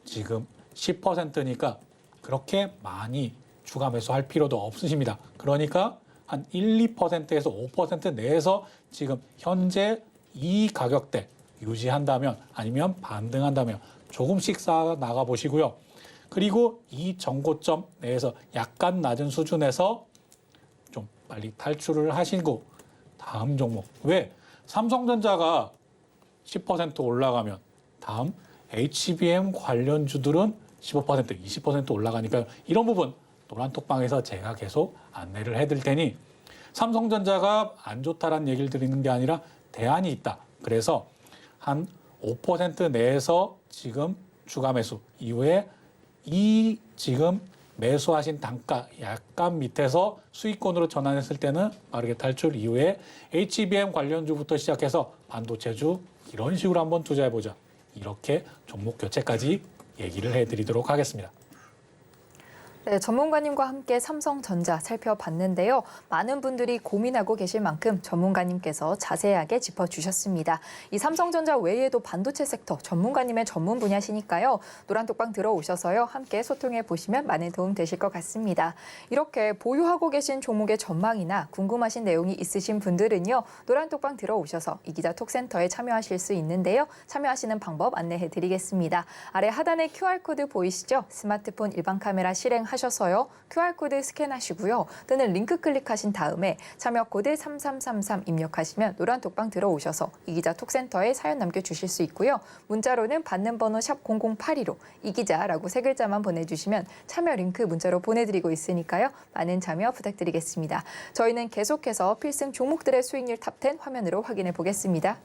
지금 10%니까 그렇게 많이 추가 매수할 필요도 없으십니다. 그러니까 한 1, 2%에서 5% 내에서 지금 현재 이 가격대 유지한다면 아니면 반등한다면 조금씩 쌓아 나가 보시고요. 그리고 이 정고점 내에서 약간 낮은 수준에서 좀 빨리 탈출을 하시고 다음 종목. 왜? 삼성전자가 10% 올라가면 다음 HBM 관련주들은 15%, 20% 올라가니까요. 이런 부분 노란톡방에서 제가 계속 안내를 해드릴 테니 삼성전자가 안 좋다라는 얘기를 드리는 게 아니라 대안이 있다. 그래서 한 5% 내에서 지금 추가 매수 이후에 이 지금 매수하신 단가 약간 밑에서 수익권으로 전환했을 때는 빠르게 탈출 이후에 HBM 관련주부터 시작해서 반도체주 이런 식으로 한번 투자해보자. 이렇게 종목 교체까지 얘기를 해드리도록 하겠습니다. 네, 전문가님과 함께 삼성전자 살펴봤는데요. 많은 분들이 고민하고 계실 만큼 전문가님께서 자세하게 짚어주셨습니다. 이 삼성전자 외에도 반도체 섹터 전문가님의 전문 분야시니까요. 노란톡방 들어오셔서요. 함께 소통해 보시면 많은 도움 되실 것 같습니다. 이렇게 보유하고 계신 종목의 전망이나 궁금하신 내용이 있으신 분들은요. 노란톡방 들어오셔서 이기자 톡센터에 참여하실 수 있는데요. 참여하시는 방법 안내해 드리겠습니다. 아래 하단에 QR코드 보이시죠? 스마트폰 일반 카메라 실행하셔서요. QR코드 스캔하시고요. 또는 링크 클릭하신 다음에 참여코드 3333 입력하시면 노란톡방 들어오셔서 이기자 톡센터에 사연 남겨주실 수 있고요. 문자로는 받는 번호 샵 0082로 이기자라고 세 글자만 보내주시면 참여 링크 문자로 보내드리고 있으니까요. 많은 참여 부탁드리겠습니다. 저희는 계속해서 필승 종목들의 수익률 탑10 화면으로 확인해 보겠습니다.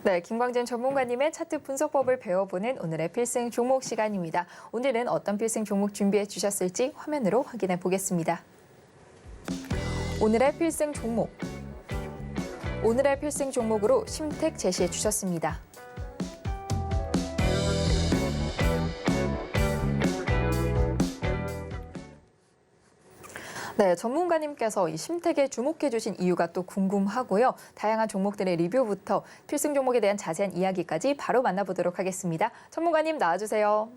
네, 김광진 전문가님의 차트 분석법을 배워보는 오늘의 필승 종목 시간입니다. 오늘은 어떤 필승 종목 준비해 주셨을지 화면으로 확인해 보겠습니다. 오늘의 필승 종목. 오늘의 필승 종목으로 심택 제시해 주셨습니다. 네, 전문가님께서 이 심택에 주목해 주신 이유가 또 궁금하고요. 다양한 종목들의 리뷰부터 필승 종목에 대한 자세한 이야기까지 바로 만나보도록 하겠습니다. 전문가님 나와주세요.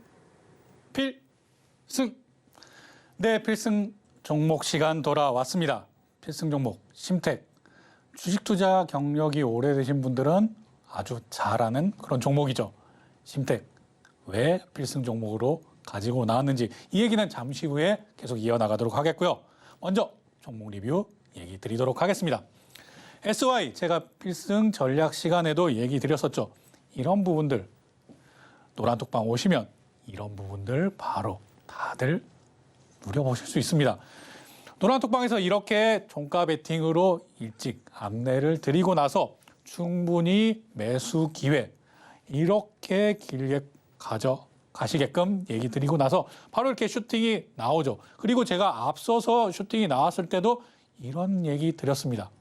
필승. 네, 필승 종목 시간 돌아왔습니다. 필승 종목 심택. 주식 투자 경력이 오래되신 분들은 아주 잘 아는 그런 종목이죠. 심택. 왜 필승 종목으로 가지고 나왔는지 이 얘기는 잠시 후에 계속 이어나가도록 하겠고요. 먼저 종목 리뷰 얘기 드리도록 하겠습니다. SY 제가 필승 전략 시간에도 얘기 드렸었죠. 이런 부분들 노란톡방 오시면 이런 부분들 바로 다들 누려보실 수 있습니다. 노란톡방에서 이렇게 종가 베팅으로 일찍 안내를 드리고 나서 충분히 매수 기회 이렇게 길게 가시게끔 얘기 드리고 나서 바로 이렇게 슈팅이 나오죠. 그리고 제가 앞서서 슈팅이 나왔을 때도 이런 얘기 드렸습니다.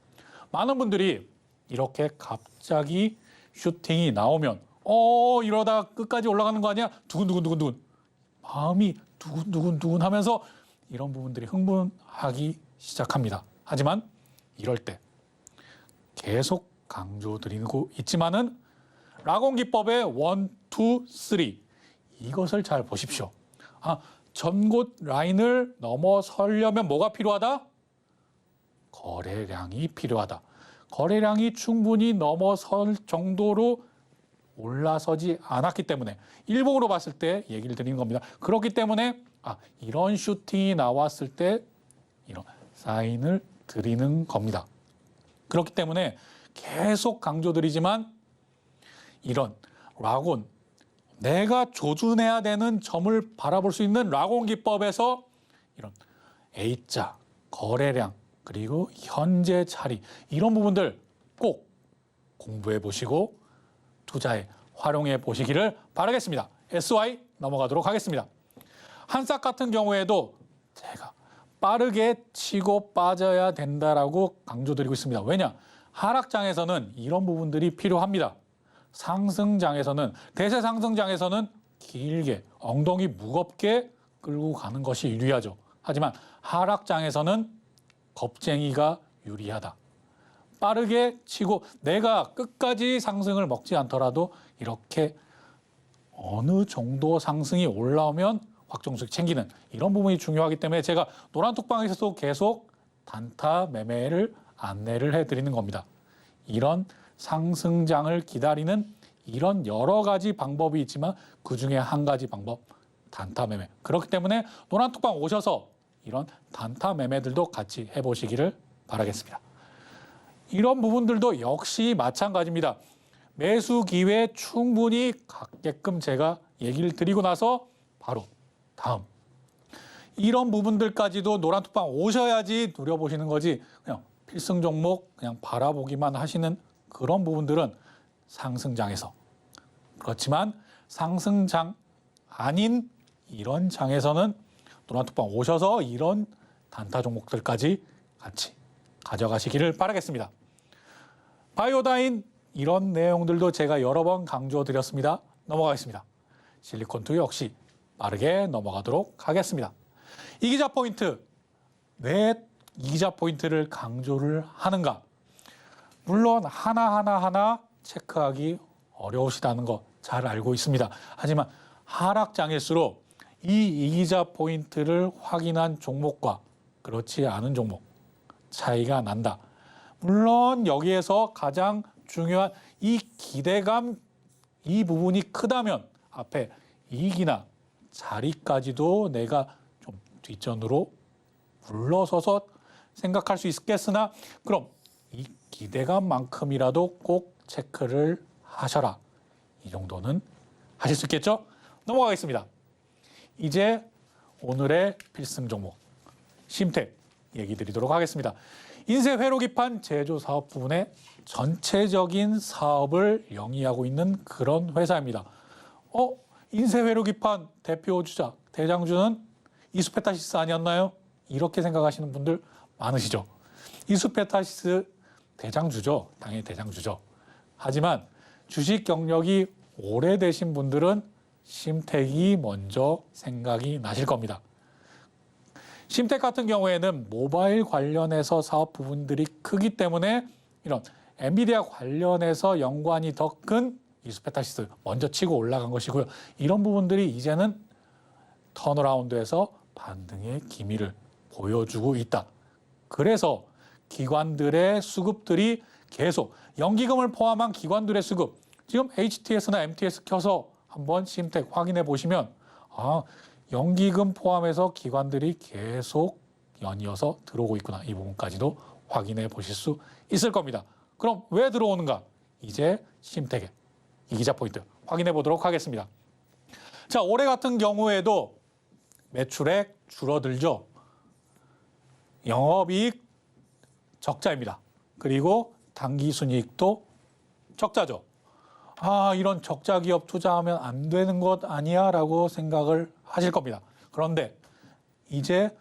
많은 분들이 이렇게 갑자기 슈팅이 나오면 이러다 끝까지 올라가는 거 아니야? 두근두근 마음이 두근두근 하면서 이런 부분들이 흥분하기 시작합니다. 하지만 이럴 때 계속 강조드리고 있지만은 라곤 기법의 1, 2, 3 이것을 잘 보십시오. 전곳 라인을 넘어서려면 뭐가 필요하다? 거래량이 필요하다. 거래량이 충분히 넘어설 정도로 올라서지 않았기 때문에 일봉으로 봤을 때 얘기를 드리는 겁니다. 그렇기 때문에 이런 슈팅이 나왔을 때 이런 사인을 드리는 겁니다. 그렇기 때문에 계속 강조드리지만 이런 라곤, 내가 조준해야 되는 점을 바라볼 수 있는 라곤 기법에서 이런 A자, 거래량, 그리고 현재 자리 이런 부분들 꼭 공부해 보시고 투자에 활용해 보시기를 바라겠습니다. SY 넘어가도록 하겠습니다. 한싹 같은 경우에도 제가 빠르게 치고 빠져야 된다라고 강조드리고 있습니다. 왜냐? 하락장에서는 이런 부분들이 필요합니다. 상승장에서는, 대세 상승장에서는 길게 엉덩이 무겁게 끌고 가는 것이 유리하죠. 하지만 하락장에서는 겁쟁이가 유리하다. 빠르게 치고 내가 끝까지 상승을 먹지 않더라도 이렇게 어느 정도 상승이 올라오면 확정수익 챙기는 이런 부분이 중요하기 때문에 제가 노란톡방에서도 계속 단타 매매를 안내를 해드리는 겁니다. 이런 상승장을 기다리는 이런 여러 가지 방법이 있지만 그중에 한 가지 방법, 단타 매매. 그렇기 때문에 노란톡방 오셔서 이런 단타 매매들도 같이 해보시기를 바라겠습니다. 이런 부분들도 역시 마찬가지입니다. 매수 기회 충분히 갖게끔 제가 얘기를 드리고 나서 바로 다음. 이런 부분들까지도 노란톡방 오셔야지 누려보시는 거지 그냥 필승 종목 그냥 바라보기만 하시는 그런 부분들은 상승장에서. 그렇지만 상승장 아닌 이런 장에서는 노란톡방 오셔서 이런 단타 종목들까지 같이 가져가시기를 바라겠습니다. 바이오다인 이런 내용들도 제가 여러 번 강조드렸습니다. 넘어가겠습니다. 실리콘2 역시 빠르게 넘어가도록 하겠습니다. 이기자 포인트, 왜 이기자 포인트를 강조를 하는가? 물론 하나하나 체크하기 어려우시다는 거 잘 알고 있습니다. 하지만 하락장일수록 이 이기자 포인트를 확인한 종목과 그렇지 않은 종목 차이가 난다. 물론 여기에서 가장 중요한 이 기대감 이 부분이 크다면 앞에 이익이나 자리까지도 내가 좀 뒷전으로 물러서서 생각할 수 있겠으나 그럼 이 기대감만큼이라도 꼭 체크를 하셔라. 이 정도는 하실 수 있겠죠? 넘어가겠습니다. 이제 오늘의 필승 종목 심택 얘기 드리도록 하겠습니다. 인쇄 회로 기판 제조 사업 부분의 전체적인 사업을 영위하고 있는 그런 회사입니다. 인쇄 회로 기판 대표 주자 대장주는 이수페타시스 아니었나요? 이렇게 생각하시는 분들 많으시죠. 이수페타시스 대장주죠. 당연히 대장주죠. 하지만 주식 경력이 오래되신 분들은 심택이 먼저 생각이 나실 겁니다. 심택 같은 경우에는 모바일 관련해서 사업 부분들이 크기 때문에 이런 엔비디아 관련해서 연관이 더 큰 이수페타시스 먼저 치고 올라간 것이고요. 이런 부분들이 이제는 턴어라운드에서 반등의 기미를 보여주고 있다. 그래서 기관들의 수급들이 계속 연기금을 포함한 기관들의 수급 지금 HTS나 MTS 켜서 한번 심택 확인해 보시면 연기금 포함해서 기관들이 계속 연이어서 들어오고 있구나. 이 부분까지도 확인해 보실 수 있을 겁니다. 그럼 왜 들어오는가? 이제 심택의 이기자 포인트 확인해 보도록 하겠습니다. 자, 올해 같은 경우에도 매출액 줄어들죠. 영업이익 적자입니다. 그리고 당기순이익도 적자죠. 이런 적자 기업 투자하면 안 되는 것 아니야? 라고 생각을 하실 겁니다. 그런데 이제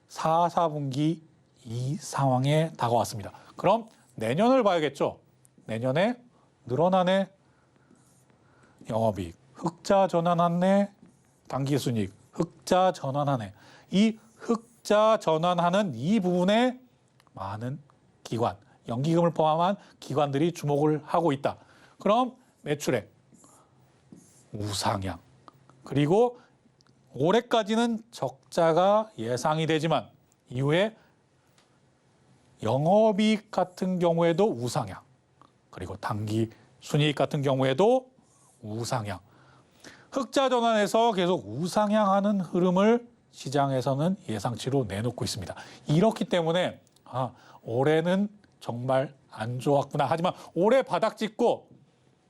4분기 이 상황에 다가왔습니다. 그럼 내년을 봐야겠죠. 내년에 늘어나네, 영업이익, 흑자 전환하네, 당기순이익, 흑자 전환하네. 이 흑자 전환하는 이 부분에 많은 기관, 연기금을 포함한 기관들이 주목을 하고 있다. 그럼 매출액 우상향. 그리고 올해까지는 적자가 예상이 되지만 이후에 영업이익 같은 경우에도 우상향. 그리고 당기 순이익 같은 경우에도 우상향. 흑자 전환에서 계속 우상향하는 흐름을 시장에서는 예상치로 내놓고 있습니다. 이렇기 때문에 올해는 정말 안 좋았구나. 하지만 올해 바닥 찍고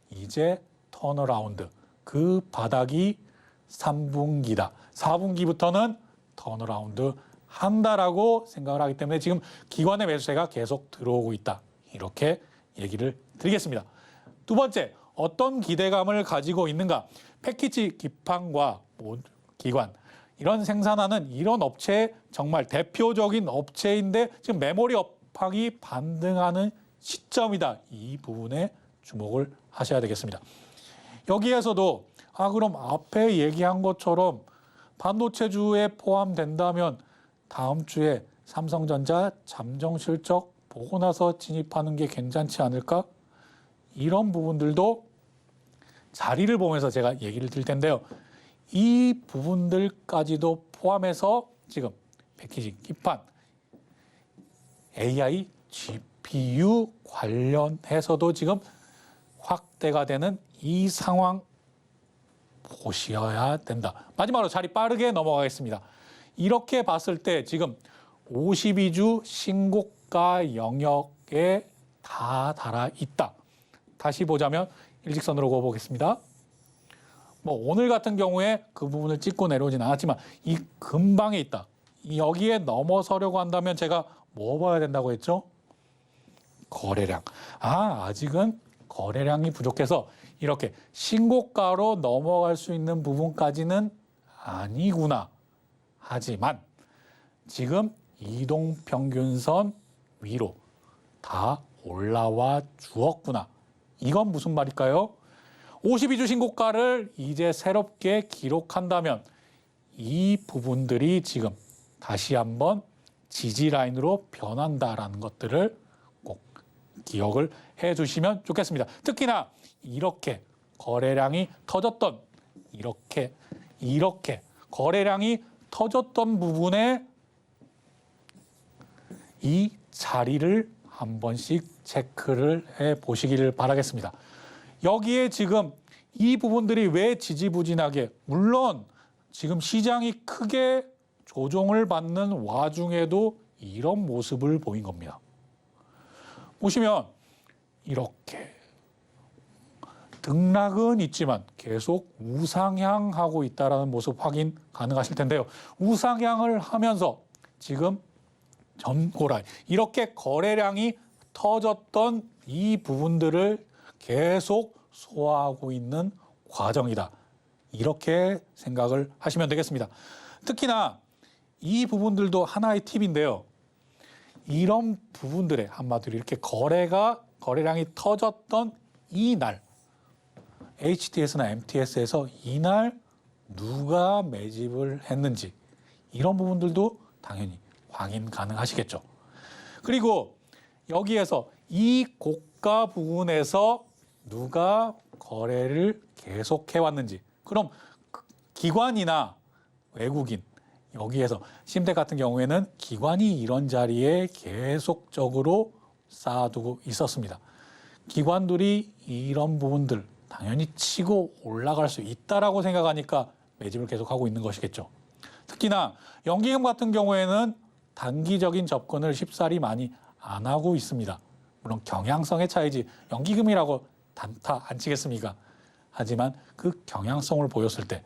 이제 턴어라운드. 그 바닥이 3분기다. 4분기부터는 턴어라운드 한다라고 생각을 하기 때문에 지금 기관의 매수세가 계속 들어오고 있다. 이렇게 얘기를 드리겠습니다. 두 번째, 어떤 기대감을 가지고 있는가? 패키지 기판과 기관, 이런 생산하는 이런 업체의 정말 대표적인 업체인데 지금 메모리 업황이 반등하는 시점이다. 이 부분에 주목을 하셔야 되겠습니다. 여기에서도 그럼 앞에 얘기한 것처럼 반도체주에 포함된다면 다음 주에 삼성전자 잠정 실적 보고 나서 진입하는 게 괜찮지 않을까? 이런 부분들도 자리를 보면서 제가 얘기를 드릴 텐데요. 이 부분들까지도 포함해서 지금 패키지 기판, AI, GPU 관련해서도 지금 확대가 되는 이 상황 보셔야 된다. 마지막으로 자리 빠르게 넘어가겠습니다. 이렇게 봤을 때 지금 52주 신고가 영역에 다 달아 있다. 다시 보자면 일직선으로 그어보겠습니다. 오늘 같은 경우에 그 부분을 찍고 내려오진 않았지만 이 근방에 있다. 여기에 넘어서려고 한다면 제가 뭐 봐야 된다고 했죠? 거래량. 아직은 거래량이 부족해서 이렇게 신고가로 넘어갈 수 있는 부분까지는 아니구나. 하지만 지금 이동평균선 위로 다 올라와 주었구나. 이건 무슨 말일까요? 52주 신고가를 이제 새롭게 기록한다면 이 부분들이 지금 다시 한번 지지 라인으로 변한다라는 것들을 꼭 기억을 해 주시면 좋겠습니다. 특히나 이렇게 거래량이 터졌던 이렇게 거래량이 터졌던 부분에 이 자리를 한 번씩 체크를 해 보시기를 바라겠습니다. 여기에 지금 이 부분들이 왜 지지부진하게, 물론 지금 시장이 크게 조정을 받는 와중에도 이런 모습을 보인 겁니다. 보시면 이렇게 등락은 있지만 계속 우상향하고 있다는 모습 확인 가능하실 텐데요. 우상향을 하면서 지금 전고라인, 이렇게 거래량이 터졌던 이 부분들을 계속 소화하고 있는 과정이다. 이렇게 생각을 하시면 되겠습니다. 특히나 이 부분들도 하나의 팁인데요. 이런 부분들에 한마디로 이렇게 거래량이 터졌던 이 날, HTS나 MTS에서 이날 누가 매집을 했는지 이런 부분들도 당연히 확인 가능하시겠죠. 그리고 여기에서 이 고가 부분에서 누가 거래를 계속해 왔는지, 그럼 기관이나 외국인, 여기에서 심택 같은 경우에는 기관이 이런 자리에 계속적으로 쌓아두고 있었습니다. 기관들이 이런 부분들 당연히 치고 올라갈 수 있다라고 생각하니까 매집을 계속하고 있는 것이겠죠. 특히나 연기금 같은 경우에는 단기적인 접근을 쉽사리 많이 안 하고 있습니다. 물론 경향성의 차이지 연기금이라고 단타 안 치겠습니까? 하지만 그 경향성을 보였을 때,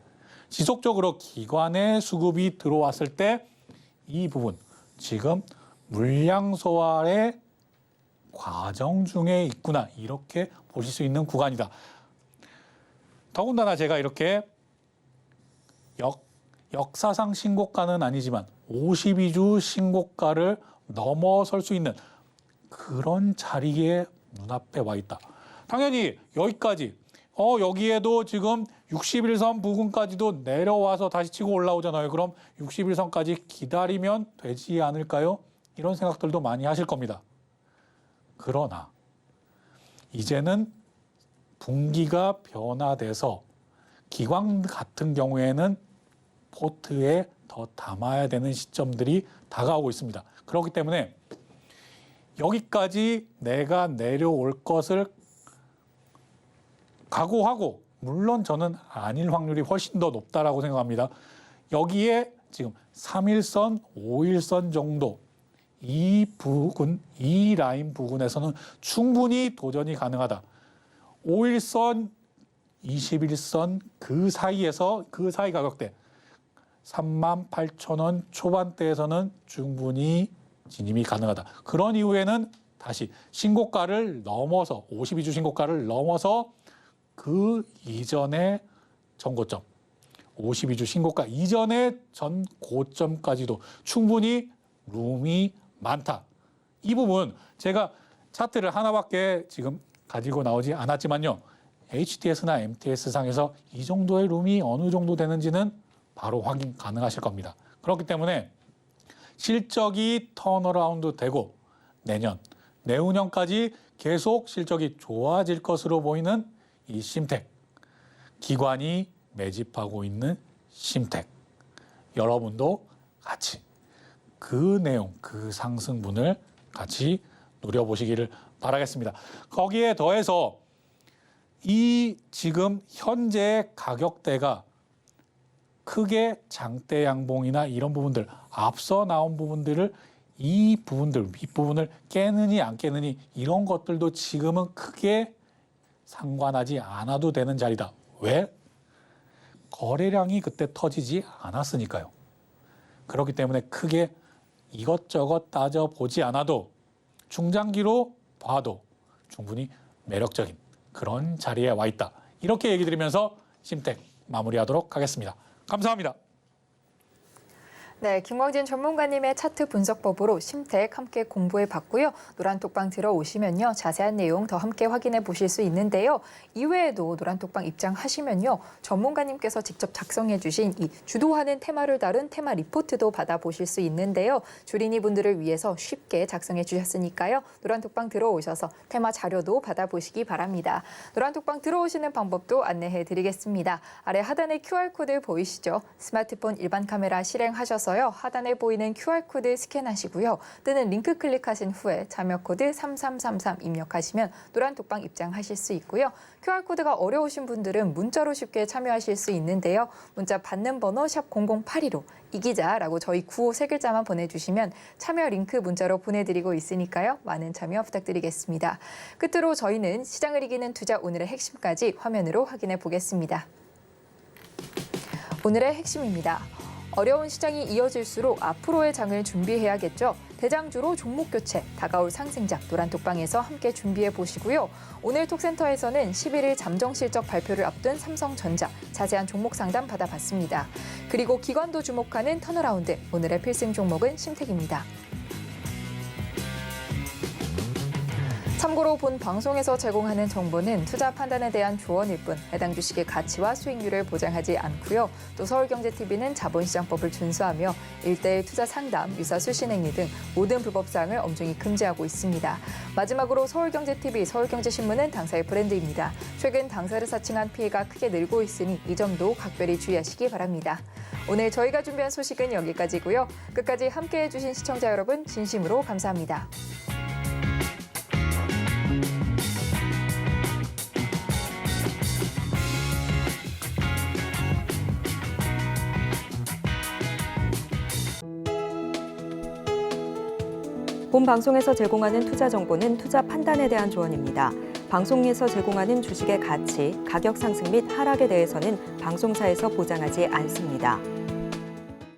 지속적으로 기관의 수급이 들어왔을 때 이 부분 지금 물량 소화의 과정 중에 있구나, 이렇게 보실 수 있는 구간이다. 더군다나 제가 이렇게 역사상 신고가는 아니지만 52주 신고가를 넘어설 수 있는 그런 자리에 눈앞에 와 있다. 당연히 여기까지, 여기에도 지금 61선 부근까지도 내려와서 다시 치고 올라오잖아요. 그럼 61선까지 기다리면 되지 않을까요? 이런 생각들도 많이 하실 겁니다. 그러나 이제는 분기가 변화돼서 기관 같은 경우에는 포트에 더 담아야 되는 시점들이 다가오고 있습니다. 그렇기 때문에 여기까지 내가 내려올 것을 각오하고, 물론 저는 아닐 확률이 훨씬 더 높다라고 생각합니다. 여기에 지금 3일선, 5일선 정도 이 부근, 이 라인 부근에서는 충분히 도전이 가능하다. 5일선, 21선 그 사이에서, 그 사이 가격대 38,000원 초반대에서는 충분히 진입이 가능하다. 그런 이후에는 다시 신고가를 넘어서, 52주 신고가를 넘어서 그 이전의 전고점, 52주 신고가 이전의 전 고점까지도 충분히 룸이 많다. 이 부분 제가 차트를 하나밖에 지금 가지고 나오지 않았지만요. HTS나 MTS 상에서 이 정도의 룸이 어느 정도 되는지는 바로 확인 가능하실 겁니다. 그렇기 때문에 실적이 턴어라운드 되고 내년, 내후년까지 계속 실적이 좋아질 것으로 보이는 이 심텍, 기관이 매집하고 있는 심텍, 여러분도 같이 그 내용, 그 상승분을 같이 누려보시기를 바라겠습니다. 거기에 더해서 이 지금 현재 가격대가 크게 장대 양봉이나 이런 부분들, 앞서 나온 부분들을, 이 부분들, 윗부분을 깨느니 안 깨느니 이런 것들도 지금은 크게 상관하지 않아도 되는 자리다. 왜? 거래량이 그때 터지지 않았으니까요. 그렇기 때문에 크게 이것저것 따져보지 않아도 중장기로 봐도 충분히 매력적인 그런 자리에 와 있다. 이렇게 얘기 드리면서 심텍 마무리하도록 하겠습니다. 감사합니다. 네, 김광진 전문가님의 차트 분석법으로 심텍 함께 공부해 봤고요. 노란톡방 들어오시면요. 자세한 내용 더 함께 확인해 보실 수 있는데요. 이외에도 노란톡방 입장하시면요. 전문가님께서 직접 작성해 주신 이 주도하는 테마를 다룬 테마 리포트도 받아보실 수 있는데요. 주린이 분들을 위해서 쉽게 작성해 주셨으니까요. 노란톡방 들어오셔서 테마 자료도 받아보시기 바랍니다. 노란톡방 들어오시는 방법도 안내해 드리겠습니다. 아래 하단에 QR코드 보이시죠? 스마트폰 일반 카메라 실행하셔서 하단에 보이는 QR코드 스캔하시고요. 뜨는 링크 클릭하신 후에 참여코드 3333 입력하시면 노란톡방 입장하실 수 있고요. QR코드가 어려우신 분들은 문자로 쉽게 참여하실 수 있는데요. 문자 받는 번호 샵 0082로 이기자라고 저희 구호 3글자만 보내주시면 참여 링크 문자로 보내드리고 있으니까요. 많은 참여 부탁드리겠습니다. 끝으로 저희는 시장을 이기는 투자 오늘의 핵심까지 화면으로 확인해 보겠습니다. 오늘의 핵심입니다. 어려운 시장이 이어질수록 앞으로의 장을 준비해야겠죠. 대장주로 종목 교체, 다가올 상승작 노란톡방에서 함께 준비해 보시고요. 오늘 톡센터에서는 11일 잠정 실적 발표를 앞둔 삼성전자, 자세한 종목 상담 받아봤습니다. 그리고 기관도 주목하는 턴어라운드, 오늘의 필승 종목은 심텍입니다. 참고로 본 방송에서 제공하는 정보는 투자 판단에 대한 조언일 뿐 해당 주식의 가치와 수익률을 보장하지 않고요. 또 서울경제TV는 자본시장법을 준수하며 1:1 투자 상담, 유사 수신행위 등 모든 불법 사항을 엄중히 금지하고 있습니다. 마지막으로 서울경제TV, 서울경제신문은 당사의 브랜드입니다. 최근 당사를 사칭한 피해가 크게 늘고 있으니 이 점도 각별히 주의하시기 바랍니다. 오늘 저희가 준비한 소식은 여기까지고요. 끝까지 함께해 주신 시청자 여러분 진심으로 감사합니다. 본 방송에서 제공하는 투자 정보는 투자 판단에 대한 조언입니다. 방송에서 제공하는 주식의 가치, 가격 상승 및 하락에 대해서는 방송사에서 보장하지 않습니다.